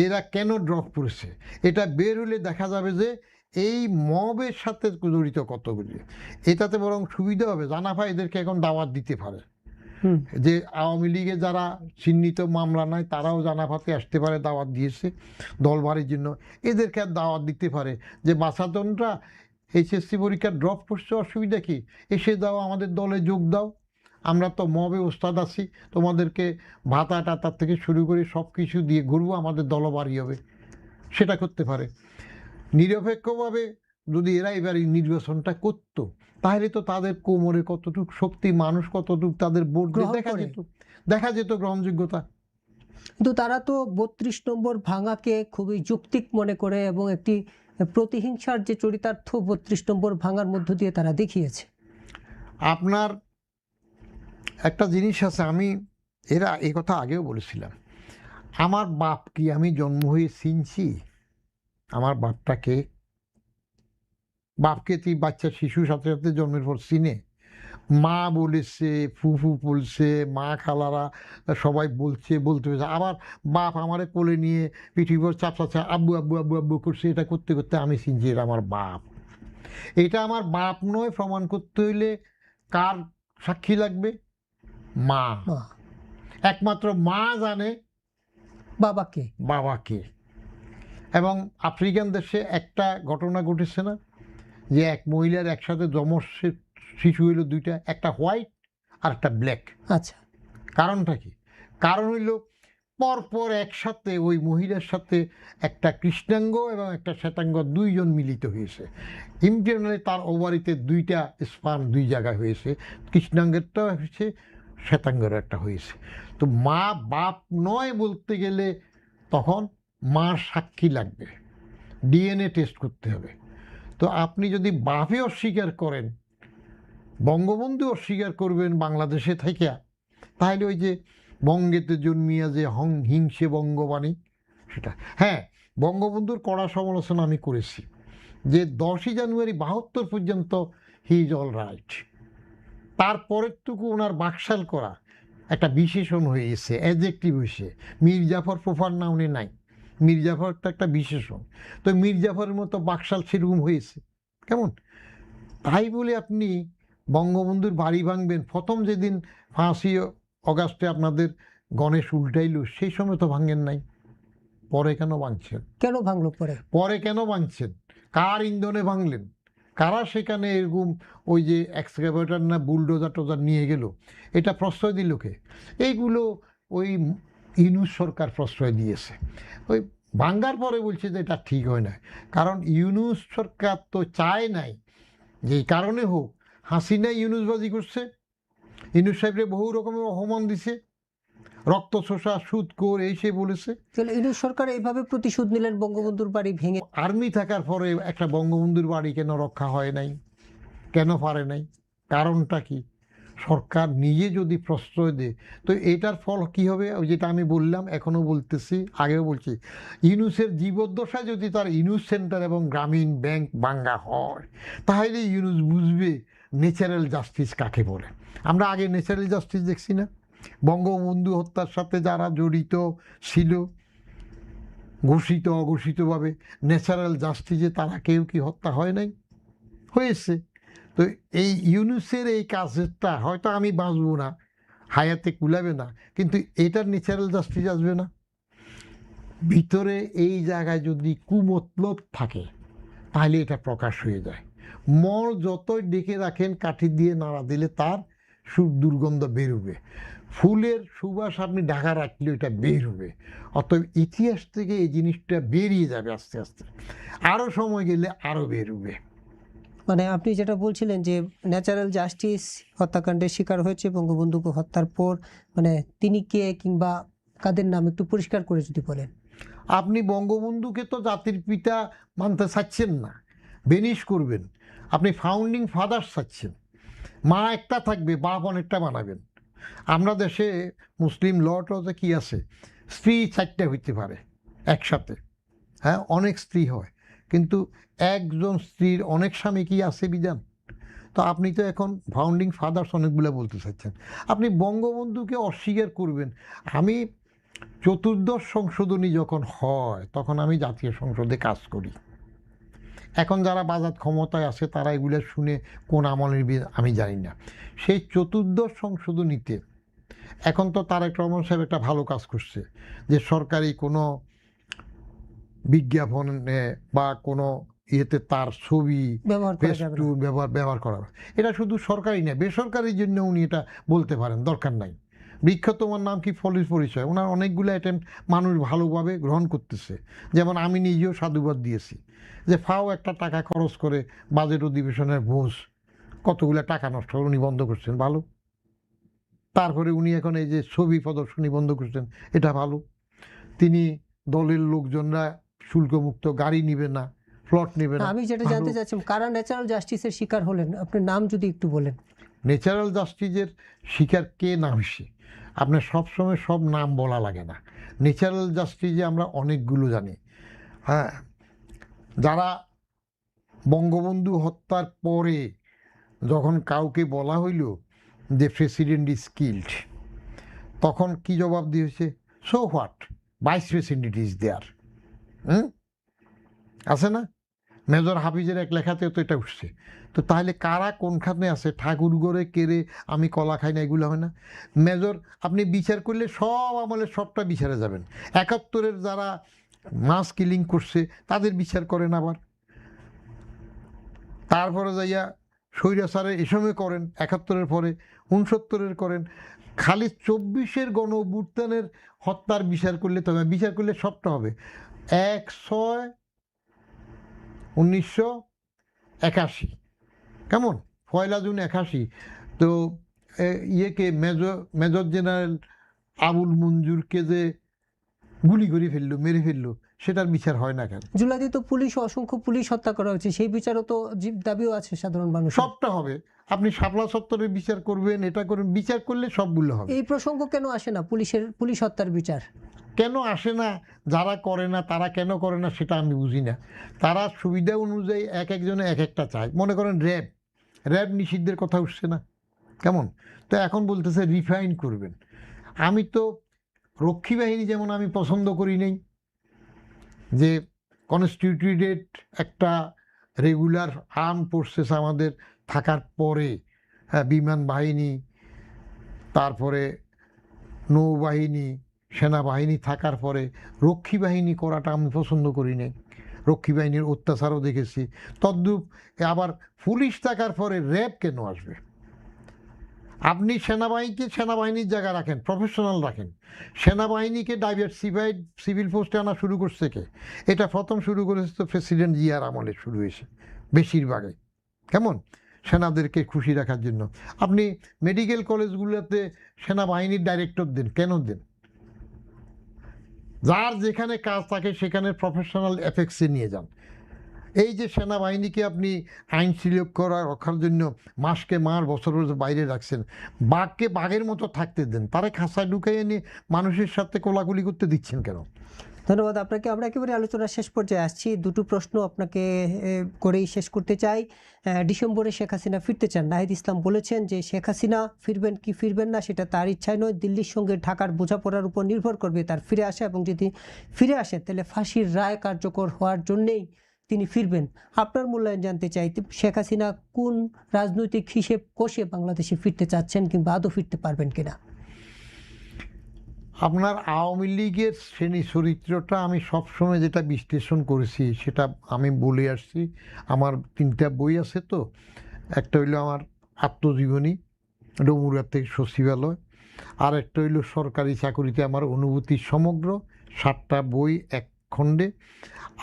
এরা কেন ড্রপ করেছে, এটা বের হলে দেখা যাবে যে এই মবের সাথে জড়িত কতগুলি। এটাতে বরং সুবিধা হবে, জানাফা এদেরকে এখন দাওয়াত দিতে পারে, হুম, যে আওয়ামী লীগে যারা চিহ্নিত মামলা নাই তারাও জানাফাতে আসতে পারে, দাওয়াত দিয়েছে দল ভারির জন্য, এদেরকে আর দাওয়াত দিতে পারে যে বাছাধনরা এইচএসসি পরীক্ষা ড্রপ করছে, অসুবিধা কি, এসে দাও, আমাদের দলে যোগ দাও, আমরা তো মবে ওস্তাদ আছি, তোমাদেরকে ভাতা টাতার থেকে শুরু করে সব কিছু দিয়ে ঘুরবো, আমাদের দলও বাড়ি হবে, সেটা করতে পারে। নিরপেক্ষভাবে যদি এরা এবার এই নির্বাচনটা করতো, তাহলে তো তাদের কোমরে কতটুকু শক্তি, মানুষ কতটুকু তাদের ভোট দিয়ে গ্রহণ দেখা করে। যেত, দেখা যেত গ্রহণযোগ্যতা। কিন্তু তারা তো 32 নম্বর ভাঙাকে খুবই যৌক্তিক মনে করে এবং একটি প্রতিহিংসার যে চরিতার্থ 32 নম্বর ভাঙার মধ্য দিয়ে তারা দেখিয়েছে। আপনার একটা জিনিস আছে, আমি এরা এই কথা আগেও বলেছিলাম, আমার বাপ কি আমি জন্ম হয়ে চিনছি? আমার বাপটাকে, বাপকে তুই বাচ্চা শিশু সাথে সাথে জন্মের পর চিনে? মা বলেছে, ফুফু বলছে, মা খালারা সবাই বলছে, বলতে হয়েছে, আবার বাপ আমারে কোলে নিয়ে পৃথিবীর পর চাপা আব্বু আব্বু আব্বু আব্বু করছে, এটা করতে করতে আমি চিনছি এটা আমার বাপ। এটা আমার বাপ নয় প্রমাণ করতে হইলে কার সাক্ষী লাগবে? মা। মা, একমাত্র মা জানে বাবাকে। বাবাকে। এবং আফ্রিকান দেশে একটা ঘটনা ঘটেছে না, যে এক মহিলার একসাথে যমজ শিশু হইল দুইটা, একটা হোয়াইট আর একটা ব্ল্যাক। আচ্ছা, কারণটা কি? কারণ হইল পরপর একসাথে ওই মহিলার সাথে একটা কৃষ্ণাঙ্গ এবং একটা শ্বেতাঙ্গ দুইজন মিলিত হয়েছে। ইন্টারনালি তার ওভারিতে দুইটা স্পার্ম দুই জায়গায় হয়েছে, কৃষ্ণাঙ্গেরটা হয়েছে, শ্বেতাঙ্গের একটা হয়েছে। তো মা বাপ নয় বলতে গেলে তখন মার সাক্ষী লাগবে, ডিএনএ টেস্ট করতে হবে। তো আপনি যদি বাপে অস্বীকার করেন, বঙ্গবন্ধু অস্বীকার করবেন বাংলাদেশে থেকে, তাহলে ওই যে বঙ্গেতে জন্মিয়া যে হিংসে বঙ্গবাণী, সেটা, হ্যাঁ, বঙ্গবন্ধুর কড়া সমালোচনা আমি করেছি, যে 10ই জানুয়ারি 72 পর্যন্ত হি ইজ অল রাইট, তারপরেরটুকু ওনার বাকশাল করা একটা বিশেষণ হয়ে গেছে, অ্যাডজেক্টিভ হয়েছে। মীর জাফর প্রপার নাউনে নাই, মীর জাফরটা একটা বিশেষণ, তো মীর জাফরের মতো বাকশাল সেরকম হয়েছে, কেমন? তাই বলে আপনি বঙ্গবন্ধুর বাড়ি ভাঙবেন, প্রথম যেদিন 5ই অগাস্টে আপনাদের গণেশ উল্টাইল সেই সময় তো ভাঙেন নাই, পরে কেন ভাঙছেন? কেন ভাঙলো পরে? পরে কেন ভাঙছেন? কার ইন্ধনে ভাঙলেন? কারা সেখানে এরকম ওই যে এক্সকাভেটর না বুলডোজার টোজার নিয়ে গেল, এটা প্রশ্রয় দিল কে? এইগুলো ওই ইউনূস সরকার প্রশ্রয় দিয়েছে। ওই ভাঙ্গার পরে বলছে যে এটা ঠিক হয় না, কারণ ইউনূস সরকার তো চায় নাই যেই কারণে হোক হাসিনা ইউনূসবাজি করছে, ইউনূস সাহেবরে বহু রকমের অপমান দিছে, রক্ত শোষা সুদখোর এই সে বলেছে। তাহলে ইউনূস সরকার এইভাবে প্রতিশোধ নিলেন বঙ্গবন্ধুর বাড়ি ভেঙে। আর্মি থাকার পরে একটা বঙ্গবন্ধুর বাড়ি কেন রক্ষা হয় নাই, কেন পারে নাই, কারণটা কি? সরকার নিজে যদি প্রশ্রয় দেয় তো এটার ফল কি হবে? ওই যেটা আমি বললাম, এখনও বলতেছি, আগেও বলছি, ইউনূসের জীবদ্দশায় যদি তার ইউনূস সেন্টার এবং গ্রামীণ ব্যাংক ভাঙ্গা হয়, তাহলে ইউনূস বুঝবে ন্যাচারাল জাস্টিস কাকে বলে। আমরা আগে ন্যাচারাল জাস্টিস দেখছি না? বঙ্গবন্ধু হত্যার সাথে যারা জড়িত ছিল ঘোষিত অঘোষিতভাবে, ন্যাচারাল জাস্টিসে তারা কেউ কি হত্যা হয় নাই? হয়েছে। তো এই ইউনূসের এই কাজটা হয়তো আমি বাঁচবো না, হায়াতে কুলাবে না, কিন্তু এটার ন্যাচারাল জাস্টিস আসবে না। ভিতরে এই জায়গায় যদি কুমতলব থাকে তাহলে এটা প্রকাশ হয়ে যায়। মর যতই ডেকে রাখেন কাঠি দিয়ে নাড়া দিলে তার দুর্গন্ধ বেরোবে। ফুলের সুবাস আপনি ঢাকা রাখলে এটা বের হবে। অতএব ইতিহাস থেকে এই জিনিসটা বেরিয়ে যাবে আস্তে আস্তে, আরও সময় গেলে আরও বেরোবে। মানে আপনি যেটা বলছিলেন যে ন্যাচারাল জাস্টিস হত্যাকাণ্ডের শিকার হয়েছে বঙ্গবন্ধুকে হত্যার পর, মানে তিনি কে কিংবা কাদের নাম একটু পরিষ্কার করে যদি বলেন। আপনি বঙ্গবন্ধুকে তো জাতির পিতা মানতে চাচ্ছেন না, বেনিশ করবেন। আপনি ফাউন্ডিং ফাদার্স চাচ্ছেন, মা একটা থাকবে, বাপ অনেকটা বানাবেন। আমরা দেশে মুসলিম লটতে কি আছে, স্ত্রী 4টে হইতে পারে একসাথে, হ্যাঁ অনেক স্ত্রী হয়, কিন্তু একজন স্ত্রীর অনেক স্বামী কি আছে বিধান? তো আপনি তো এখন ফাউন্ডিং ফাদার্স অনেকগুলো বলতে চাচ্ছেন, আপনি বঙ্গবন্ধুকে অস্বীকার করবেন। আমি চতুর্দশ সংশোধনী যখন হয় তখন আমি জাতীয় সংসদে কাজ করি। এখন যারা বাজার ক্ষমতায় আছে তারা এগুলো শুনে কোন আমলের আমি জানি না। সেই চতুর্দশ সংশোধনীতে এখন তো তারেক রহমান সাহেব একটা ভালো কাজ করছে, যে সরকারি কোনো বিজ্ঞাপনে বা কোনো ইয়েতে তার ছবি ব্যবহার করা যাবে না। ফেস্টুন ব্যবহার করা। এটা শুধু সরকারি না, বেসরকারির জন্য উনি এটা বলতে পারেন, দরকার নাই। বিখ্যাত তোমার নাম কি ফলির পরিচয়, ওনার অনেকগুলো আইটেম মানুষ ভালোভাবে গ্রহণ করতেছে। যেমন আমি নিজেও সাধুবাদ দিয়েছি যে ফাও একটা টাকা খরচ করে বাজেট অধিবেশনের ভোজ, কতগুলো টাকা নষ্ট করে উনি বন্ধ করছেন, ভালো। তারপরে উনি এখন এই যে ছবি প্রদর্শনী বন্ধ করছেন, এটা ভালো। তিনি দলের লোকজনরা শুল্কমুক্ত গাড়ি নিবে না, প্লট নেবে না, আমি যেটা ভালো। জানতে চাচ্ছিলাম, কারা ন্যাচারাল জাস্টিসের শিকার হলেন, আপনার নাম যদি একটু বলেন। ন্যাচারাল জাস্টিসের শিকার কে না হয়েছে, আপনার সবসময় সব নাম বলা লাগে না। ন্যাচারাল জাস্টিসে আমরা অনেকগুলো জানি। হ্যাঁ, যারা বঙ্গবন্ধু হত্যার পরে যখন কাউকে বলা হইল যে প্রেসিডেন্ট ইজ কিল্ড, তখন কি জবাব দিয়েছে? So what, vice president is there. আছে না? মেজর হাফিজের এক লেখাতেও তো এটা উঠছে। তো তাহলে কারা কোনখানে আছে? ঠাকুর গড়ে কেড়ে আমি কলা খাই না, এগুলো হয় না। মেজর আপনি বিচার করলে সব আমলের সবটা বিচারে যাবেন। 71-এর যারা মাস কিলিং করছে তাদের বিচার করেন, আবার তারপরে যাইয়া স্বৈরাচারের এ সময় করেন, 71-এর পরে 69-এর করেন। খালি 24-এর গণ অভ্যুত্থানের হত্যার বিচার করলে, তবে বিচার করলে সবটা হবে। 1/6/1981, কেমন 1 জুন 81, তো ইয়েকে মেজর জেনারেল আবুল মঞ্জুরকে যে গুলি করে ফেললো, মেরে ফেললো, সেটার বিচার হয় না কেন? জুলাইতে তো পুলিশ, অসংখ্য পুলিশ হত্যা করা হয়েছে, সেই বিচারও তো দাবিও আছে সাধারণ মানুষ। সবটা হবে। আপনি শাপলা চত্বরের বিচার করবেন, এটা করবেন, বিচার করলে সবগুলো হবে। এই প্রসঙ্গ কেন আসে না, পুলিশ হত্যার বিচার কেন আসে না? যারা করে না তারা কেন করে না সেটা আমি বুঝি না। তারা সুবিধা অনুযায়ী এক একজনে এক একটা চায়। মনে করেন র্যাব নিষিদ্ধের কথা উঠছে না, কেমন? তো এখন বলতেছে রিফাইন করবেন। আমি তো রক্ষী বাহিনী যেমন আমি পছন্দ করি নাই, যে কনস্টিটিউটেড একটা রেগুলার আর্ম ফোর্সেস আমাদের থাকার পরে, হ্যাঁ, বিমান বাহিনী, তারপরে নৌবাহিনী, সেনাবাহিনী থাকার পরে রক্ষী বাহিনী করাটা আমি পছন্দ করি নাই। রক্ষী বাহিনীর অত্যাচারও দেখেছি। তদ্রূপ আবার পুলিশ থাকার পরে র্যাব কেন আসবে? আপনি সেনাবাহিনীকে সেনাবাহিনীর জায়গায় রাখেন, প্রফেশনাল রাখেন। সেনাবাহিনীকে ডাইভার্সিফাইড সিভিল ফোর্সে আনা শুরু করছে কে? এটা প্রথম শুরু করেছে তো প্রেসিডেন্ট জিয়ার আমলে শুরু হয়েছে বেশিরভাগই। কেমন? সেনাদেরকে খুশি রাখার জন্য। আপনি মেডিকেল কলেজগুলোতে সেনাবাহিনীর ডাইরেক্টর দেন, কেন দেন? যার যেখানে কাজ থাকে সেখানে প্রফেশনাল এফেক্টসে নিয়ে যান। এই যে সেনাবাহিনীকে আপনি আইন শৃঙ্খলা রক্ষার জন্য মাসকে মাস বছর বছর বাইরে রাখছেন, বাঘকে বাঘের মতো থাকতে দেন, তারা খাঁচায় ঢুকাইয়ে নিয়ে মানুষের সাথে কোলাকুলি করতে দিচ্ছেন কেন? ধন্যবাদ আপনাকে। আমরা একেবারে আলোচনার শেষ পর্যায়ে আসছি। দুটো প্রশ্ন আপনাকে করেই শেষ করতে চাই। ডিসেম্বরে শেখ হাসিনা ফিরতে চান। নাহিদ ইসলাম বলেছেন যে শেখ হাসিনা ফিরবেন কি ফিরবেন না সেটা তার ইচ্ছায় নয়, দিল্লির সঙ্গে ঢাকার বোঝাপড়ার উপর নির্ভর করবে তার ফিরে আসা, এবং যদি ফিরে আসেন তাহলে ফাঁসির রায় কার্যকর হওয়ার জন্যেই তিনি ফিরবেন। আপনার মূল্যায়ন জানতে চাই, শেখ হাসিনা কোন রাজনৈতিক হিসেব কষে বাংলাদেশে ফিরতে চাচ্ছেন, কিংবা আদৌ ফিরতে পারবেন কিনা? আপনার আওয়ামী লীগের শ্রেণী চরিত্রটা আমি সবসময় যেটা বিশ্লেষণ করেছি সেটা আমি বলে আসছি। আমার 3টা বই আছে তো, একটা হইলো আমার আত্মজীবনী, ডমুরিয়া থেকে সচিবালয়, আর একটা হইলো সরকারি চাকুরিতে আমার অনুভূতি সমগ্র, 7টা বই এক খণ্ডে,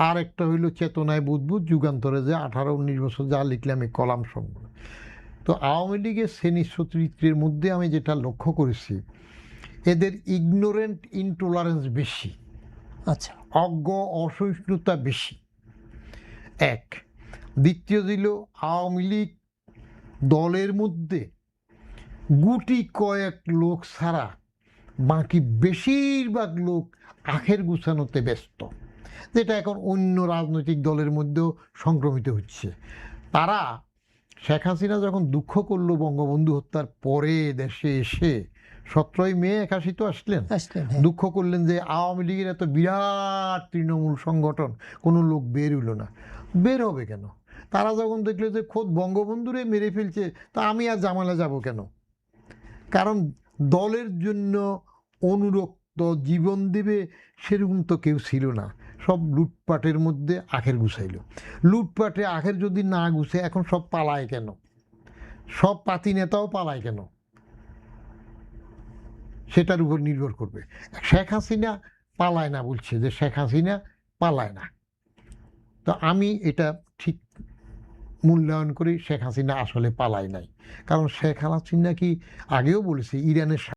আর একটা হইলো চেতনায় বুদবুদ যুগান্তরে যে 18-19 বছর যা লিখলাম এই কলাম সংগ্রহ। তো আওয়ামী লীগের শ্রেণী চরিত্রের মধ্যে আমি যেটা লক্ষ্য করেছি, এদের ইগনোরেন্ট ইনটলারেন্স বেশি, আচ্ছা, অজ্ঞ অসহিষ্ণুতা বেশি, এক। দ্বিতীয় ছিল আওয়ামী লীগ দলের মধ্যে গুটি কয়েক লোক ছাড়া বাকি বেশিরভাগ লোক আখের গুছানোতে ব্যস্ত, যেটা এখন অন্য রাজনৈতিক দলের মধ্যেও সংক্রমিত হচ্ছে। তারা শেখ হাসিনা যখন দুঃখ করলো বঙ্গবন্ধু হত্যার পরে দেশে এসে, 17ই মে 81 তো আসলেন, হ্যাঁ। দুঃখ করলেন যে আওয়ামী লীগের এত বিরাট তৃণমূল সংগঠন কোনো লোক বের হইল না। বের হবে কেন? তারা যখন দেখলো যে খোদ বঙ্গবন্ধুরে মেরে ফেলছে, তা আমি আর জামালে যাব কেন? কারণ দলের জন্য অনুরক্ত জীবন দেবে সেরকম তো কেউ ছিল না। সব লুটপাটের মধ্যে আখের গুছাইল। লুটপাটে আখের যদি না গুছে এখন সব পালায় কেন? সব পাতি নেতাও পালায় কেন? সেটার উপর নির্ভর করবে। শেখ হাসিনা পালায় না বলছে, যে শেখ হাসিনা পালায় না। তো আমি এটা ঠিক মূল্যায়ন করি, শেখ হাসিনা আসলে পালায় নাই। কারণ শেখ হাসিনা কি, আগেও বলেছি, ইরানের